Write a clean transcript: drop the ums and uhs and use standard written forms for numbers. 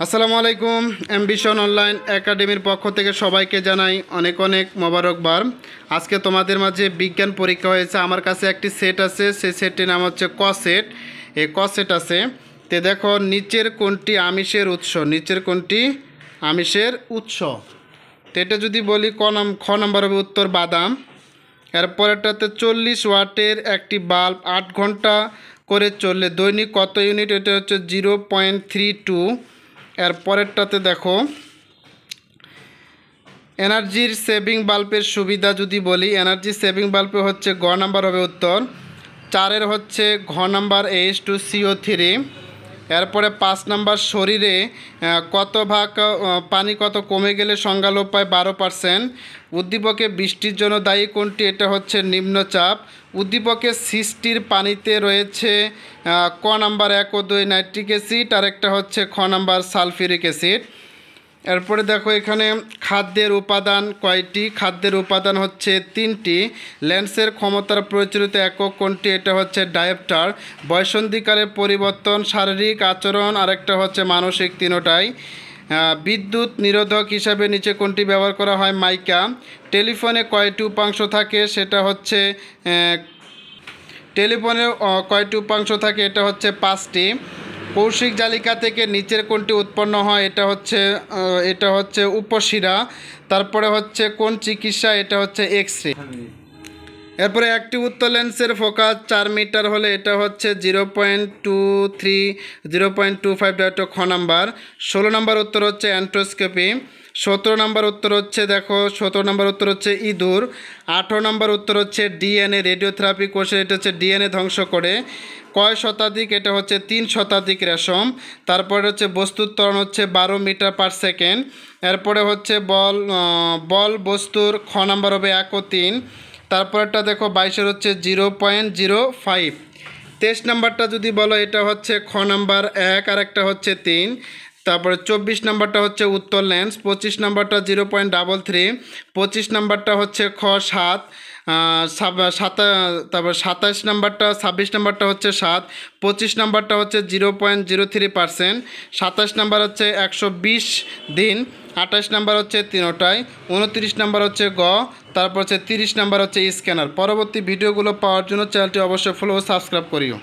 আসসালামু আলাইকুম। Ambition online একাডেমির পক্ষ থেকে সবাইকে জানাই অনেক অনেক মোবারকবার। আজকে তোমাদের মাঝে বিজ্ঞান পরীক্ষা হয়েছে। আমার কাছে একটি সেট আছে, সেই সেটটির নাম হচ্ছে ক সেট। এই ক সেট আছে, তে দেখো নিচের কোনটি আমিষের উৎস, নিচের কোনটি আমিষের উৎস। তো এটা যদি বলি খ নাম্বার হবে উত্তর বাদাম। এরপরেরটাতে 40 ওয়াটের একটি বাল্ব 8 ঘন্টা করে চললে দৈনিক কত ইউনিট, এটা হচ্ছে 0.32। এরপরেরটাতে দেখো এনার্জির সেভিং বাল্বের সুবিধা যদি বলি, এনার্জি সেভিং বাল্বে হচ্ছে গ নাম্বার হবে উত্তর। 4 হচ্ছে ঘ নাম্বার H2CO3। এরপরে 5 নাম্বার শরীরে কত ভাগ পানি কত কমে গেলে সংজ্ঞা লোপ পায় 12%। উদ্দীপকে বৃষ্টির জন্য দায়ী কোনটি, এটা হচ্ছে নিম্নচাপ। উদ্দীপকে সৃষ্টির পানিতে রয়েছে ক নাম্বার 1 ও 2 নাইট্রিক অ্যাসিড, আর একটা হচ্ছে খ নাম্বার সালফিউরিক অ্যাসিড। এরপরে দেখো এখানে খাদ্যের উপাদান কয়টি, খাদ্যের উপাদান হচ্ছে 3টি। লেন্সের ক্ষমতার প্রচলিত একক কোনটি, এটা হচ্ছে ডায়োপ্টার। বয়সন্ধিকালের পরিবর্তন শারীরিক আচরণ, আরেকটা হচ্ছে মানসিক, তিনোটাই। বিদ্যুৎ নিরোধক হিসাবে নিচে কোনটি ব্যবহার করা হয়, মাইকা। টেলিফোনে কয়টি উপাংশ থাকে, সেটা হচ্ছে টেলিফোনে কয়টি উপাংশ থাকে, এটা হচ্ছে 5টি। কৌশিক জালিকা থেকে নিচের কোনটি উৎপন্ন হয়, এটা হচ্ছে উপশিরা। তারপরে হচ্ছে কোন চিকিৎসা, এটা হচ্ছে এক্স রে। এরপরে একটি উত্তল লেন্সের ফোকাস 4 মিটার হলে এটা হচ্ছে 0.23 0.25, এটা খ নাম্বার। 16 নাম্বার উত্তর হচ্ছে অ্যান্ট্রোস্কোপি। 17 নাম্বার উত্তর হচ্ছে দেখো 17 নাম্বার উত্তর হচ্ছে ইঁদুর। 18 নাম্বার উত্তর হচ্ছে ডিএনএ, রেডিওথেরাপি কোষে এটা হচ্ছে ডিএনএ ধ্বংস করে। কয় শতাধিক, এটা হচ্ছে 3 শতাধিক রেশম। তারপরে হচ্ছে বস্তুর ত্বরণ হচ্ছে 12 মিটার পার সেকেন্ড। এরপরে হচ্ছে বল বস্তুর খ নাম্বার হবে 1 ও 3। তারপরটা দেখো 22 হচ্ছে 0.05। 23 নাম্বারটা যদি বলো, এটা হচ্ছে খ নাম্বার 1 আর একটা হচ্ছে 3। তারপরে 24 নাম্বারটা হচ্ছে উত্তর লেন্স। 25 নাম্বারটা 0.33। 25 নাম্বারটা হচ্ছে খ 7। তারপর 27 নাম্বারটা 26 নাম্বারটা হচ্ছে 7। 25 নাম্বারটা হচ্ছে 0.03%। 27 নাম্বার হচ্ছে 120 দিন। 28 নাম্বার হচ্ছে তিনোটাই। 29 নাম্বার হচ্ছে গ। তারপর হচ্ছে 30 নাম্বার হচ্ছে স্ক্যানার। পরবর্তী ভিডিওগুলো পাওয়ার জন্য চ্যানেলটি অবশ্যই ফলো ও সাবস্ক্রাইব করিও।